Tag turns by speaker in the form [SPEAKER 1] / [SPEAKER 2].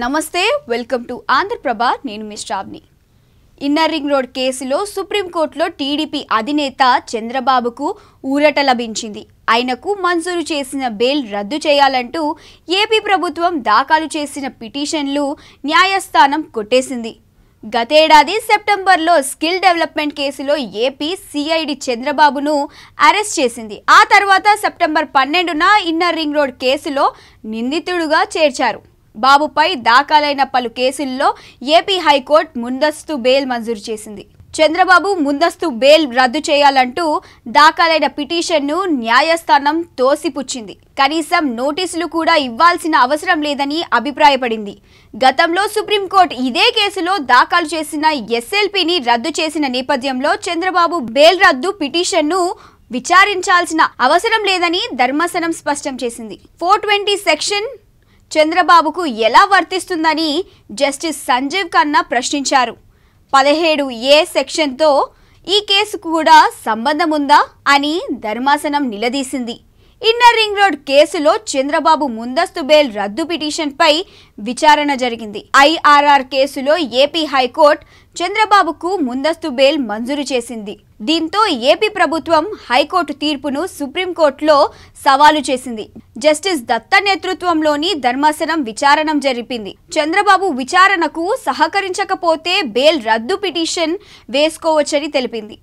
[SPEAKER 1] నమస్తే welcome to Andhraprabha నేను మీ Shravni inner ring road కేసులో సుప్రీంకోర్టులో టీడీపీ అధినేత చంద్రబాబుకు ఊరట లభించింది. ఆయనకు మంజూరు చేసిన బెయిల్ రద్దు చేయాలంటూ ఏపీ ప్రభుత్వం దాఖలు చేసిన పిటిషన్లు న్యాయస్థానం కొట్టేసింది. గతేడాది సెప్టెంబర్లో స్కిల్ డెవలప్మెంట్ కేసులో ఏపీ సిఐడి చంద్రబాబును అరెస్ట్ చేసింది. ఆ తర్వాత సెప్టెంబర్ 12న ఇన్నర్ రింగ్ రోడ్ కేసులో నిందితుడుగా చేర్చారు. బాబుపై దాఖలైన పలు కేసుల్లో ఏపీ హైకోర్టు ముందస్తు బెయిల్ మంజూరు చేసింది. చంద్రబాబు ముందస్తు బెయిల్ రద్దు చేయాలంటూ దాఖలైన పిటిషన్ను న్యాయస్థానం తోసిపుచ్చింది. కనీసం నోటీసులు కూడా ఇవ్వాల్సిన అవసరం లేదని అభిప్రాయపడింది. గతంలో సుప్రీంకోర్టు ఇదే కేసులో దాఖలు చేసిన ఎస్ఎల్పీని రద్దు చేసిన నేపథ్యంలో చంద్రబాబు బెయిల్ రద్దు పిటిషన్ను విచారించాల్సిన అవసరం లేదని ధర్మాసనం స్పష్టం చేసింది. 420 సెక్షన్ చంద్రబాబుకు ఎలా వర్తిస్తుందని జస్టిస్ సంజీవ్ ఖన్నా ప్రశ్నించారు. 17A సెక్షన్తో ఈ కేసుకు కూడా సంబంధం ఉందా అని ధర్మాసనం నిలదీసింది. ఇన్నర్ రింగ్ రోడ్ కేసులో చంద్రబాబు ముందస్తు బెయిల్ రద్దు పిటిషన్పై విచారణ జరిగింది. ఐఆర్ఆర్ కేసులో ఏపీ హైకోర్టు చంద్రబాబుకు ముందస్తు బెయిల్ మంజూరు చేసింది. దీంతో ఏపీ ప్రభుత్వం హైకోర్టు తీర్పును సుప్రీంకోర్టులో సవాలు చేసింది. జస్టిస్ దత్తా నేతృత్వంలోని ధర్మాసనం విచారణ జరిపింది. చంద్రబాబు విచారణకు సహకరించకపోతే బెయిల్ రద్దు పిటిషన్ వేసుకోవచ్చని తెలిపింది.